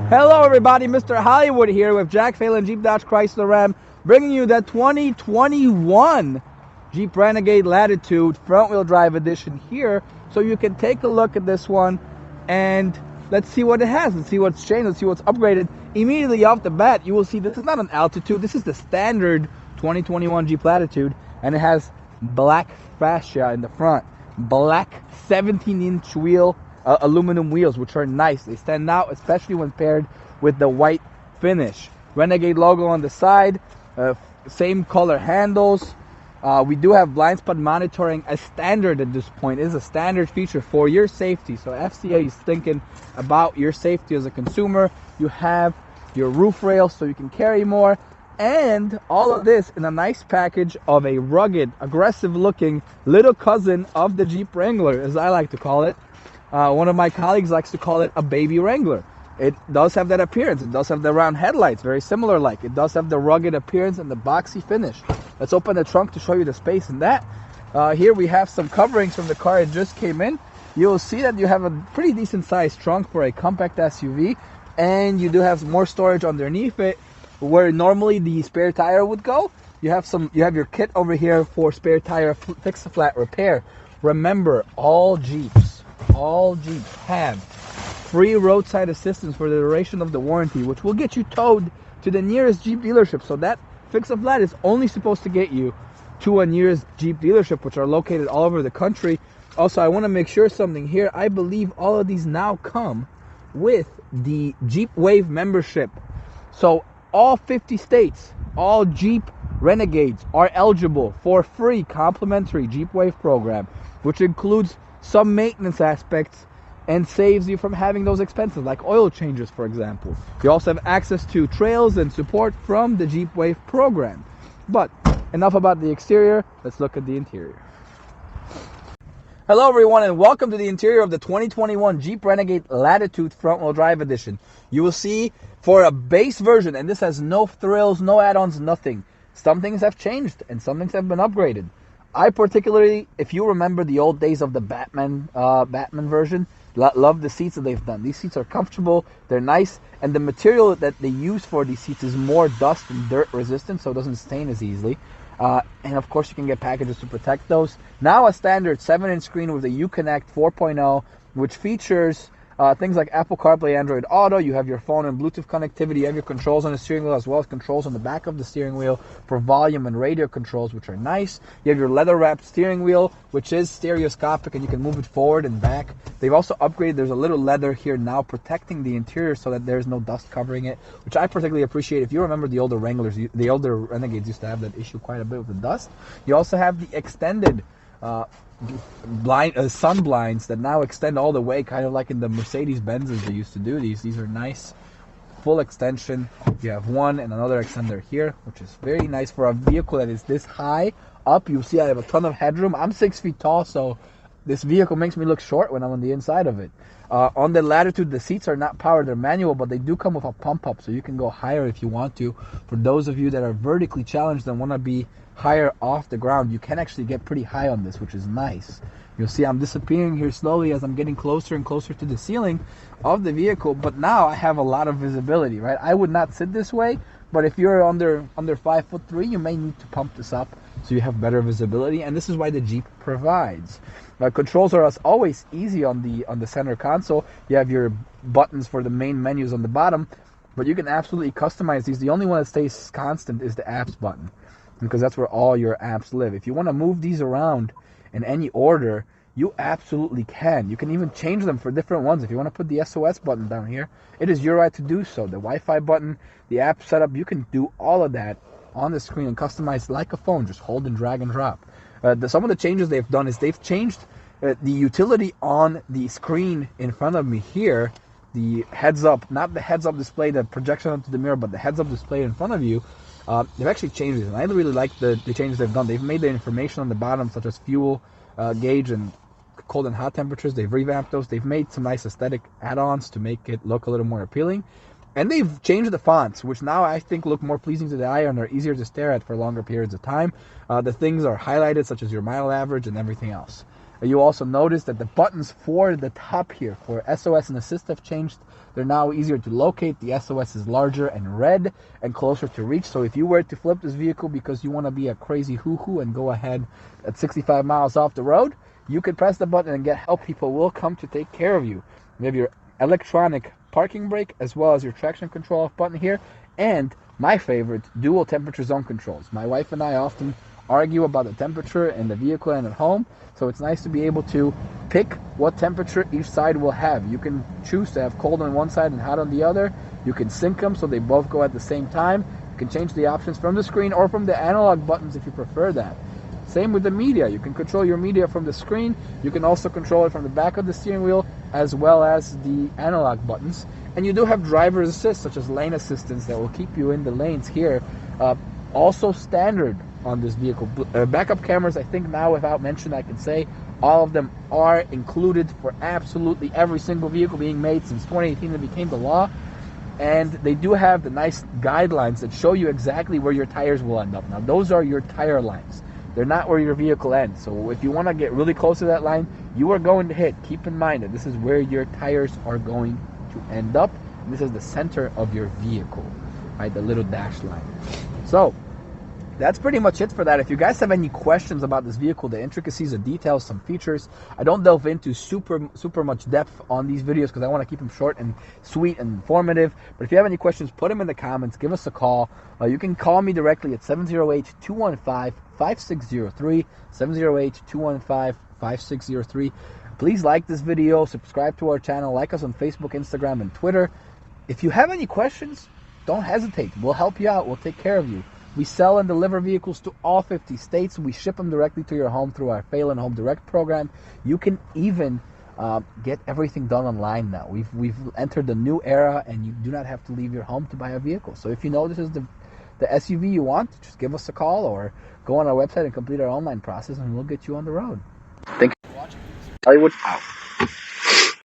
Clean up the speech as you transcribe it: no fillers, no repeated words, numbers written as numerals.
Hello everybody, Mr. Hollywood here with Jack Phelan Jeep Dodge Chrysler Ram, bringing you the 2021 Jeep Renegade Latitude front-wheel drive edition here, so you can take a look at this one and let's see what it has. Let's see what's changed, let's see what's upgraded. Immediately off the bat, you will see this is not an Altitude, this is the standard 2021 Jeep Latitude, and it has black fascia in the front, black 17-inch wheel, aluminum wheels, which are nice. They stand out, especially when paired with the white finish. Renegade logo on the side, same color handles. We do have blind spot monitoring as standard at this point. It is a standard feature for your safety. So FCA is thinking about your safety as a consumer. You have your roof rails so you can carry more. And all of this in a nice package of a rugged, aggressive looking little cousin of the Jeep Wrangler, as I like to call it. One of my colleagues likes to call it a baby Wrangler. It does have that appearance. It does have the round headlights, very similar like. It does have the rugged appearance and the boxy finish. Let's open the trunk to show you the space in that. Here we have some coverings from the car it just came in. You'll see that you have a pretty decent sized trunk for a compact SUV, and you do have more storage underneath it where normally the spare tire would go. You have your kit over here for spare tire fix a flat repair. Remember, all Jeeps have free roadside assistance for the duration of the warranty, which will get you towed to the nearest Jeep dealership. So that fix a flat is only supposed to get you to a nearest Jeep dealership, which are located all over the country. Also, I want to make sure something here. I believe all of these now come with the Jeep Wave membership. So all 50 states, all Jeep Renegades are eligible for free complimentary Jeep Wave program, which includes some maintenance aspects and saves you from having those expenses like oil changes, for example. You also have access to trails and support from the Jeep Wave program. But enough about the exterior, let's look at the interior. Hello everyone, and welcome to the interior of the 2021 Jeep Renegade Latitude front-wheel drive edition. You will see for a base version, and this has no thrills, no add-ons, nothing. Some things have changed and some things have been upgraded. I particularly, if you remember the old days of the Batman version, love the seats that they've done. These seats are comfortable, they're nice, and the material that they use for these seats is more dust and dirt resistant, so it doesn't stain as easily. And of course you can get packages to protect those. Now a standard 7-inch screen with a Uconnect 4.0, which features things like Apple CarPlay, Android Auto. You have your phone and Bluetooth connectivity. You have your controls on the steering wheel, as well as controls on the back of the steering wheel for volume and radio controls, which are nice. You have your leather-wrapped steering wheel, which is stereoscopic, and you can move it forward and back. They've also upgraded. There's a little leather here now protecting the interior so that there's no dust covering it, which I particularly appreciate. If you remember the older Wranglers, the older Renegades used to have that issue quite a bit with the dust. You also have the extended sun blinds that now extend all the way, kind of like in the Mercedes-Benzes they used to do. These are nice, full extension. You have one and another extender here, which is very nice for a vehicle that is this high up. You'll see I have a ton of headroom. I'm 6 feet tall, so this vehicle makes me look short when I'm on the inside of it. On the Latitude, the seats are not powered, they're manual, but they do come with a pump up, so you can go higher if you want to. For those of you that are vertically challenged and want to be higher off the ground, you can actually get pretty high on this, which is nice. You'll see I'm disappearing here slowly as I'm getting closer and closer to the ceiling of the vehicle, but now I have a lot of visibility, right? I would not sit this way, but if you're under 5'3", you may need to pump this up so you have better visibility, and this is why the Jeep provides. Controls are, as always, easy on the center console. You have your buttons for the main menus on the bottom, but you can absolutely customize these. The only one that stays constant is the apps button, because that's where all your apps live. If you want to move these around in any order, you absolutely can. You can even change them for different ones. If you want to put the SOS button down here, it is your right to do so. The Wi-Fi button, the app setup, you can do all of that on the screen and customize like a phone. Just hold and drag and drop. Some of the changes they've done is they've changed the utility on the screen in front of me here. The heads up, not the heads up display, the projection onto the mirror, but the heads up display in front of you. They've actually changed it, and I really like the changes they've done. They've made the information on the bottom, such as fuel gauge and cold and hot temperatures. They've revamped those. They've made some nice aesthetic add-ons to make it look a little more appealing. And they've changed the fonts, which now I think look more pleasing to the eye and are easier to stare at for longer periods of time. The things are highlighted, such as your mile average and everything else. You also notice that the buttons for the top here for SOS and assist have changed. They're now easier to locate. The SOS is larger and red and closer to reach. So if you were to flip this vehicle because you want to be a crazy hoo-hoo and go ahead at 65 miles off the road, you can press the button and get help. People will come to take care of you. You have your electronic parking brake as well as your traction control off button here, and my favorite, dual temperature zone controls. My wife and I often argue about the temperature in the vehicle and at home, so it's nice to be able to pick what temperature each side will have. You can choose to have cold on one side and hot on the other. You can sync them so they both go at the same time. You can change the options from the screen or from the analog buttons if you prefer that. Same with the media. You can control your media from the screen. You can also control it from the back of the steering wheel as well as the analog buttons. And you do have driver's assist, such as lane assistance, that will keep you in the lanes here. Also standard on this vehicle. Backup cameras, I think now without mention I can say all of them are included for absolutely every single vehicle being made since 2018. It became the law. And they do have the nice guidelines that show you exactly where your tires will end up. Now those are your tire lines. They're not where your vehicle ends. So if you want to get really close to that line, you are going to hit. Keep in mind that this is where your tires are going to end up. And this is the center of your vehicle, right? The little dash line. So that's pretty much it for that. If you guys have any questions about this vehicle, the intricacies, the details, some features, I don't delve into super much depth on these videos because I want to keep them short and sweet and informative. But if you have any questions, put them in the comments. Give us a call. You can call me directly at 708-215-5603, 708-215-5603. Please like this video, subscribe to our channel, like us on Facebook, Instagram, and Twitter. If you have any questions, don't hesitate. We'll help you out. We'll take care of you. We sell and deliver vehicles to all 50 states. We ship them directly to your home through our PHELAN Home Direct program. You can even get everything done online now. We've entered the new era, and you do not have to leave your home to buy a vehicle. So if you know this is the SUV you want, just give us a call or go on our website and complete our online process, and we'll get you on the road. Thank you for watching. Hollywood out.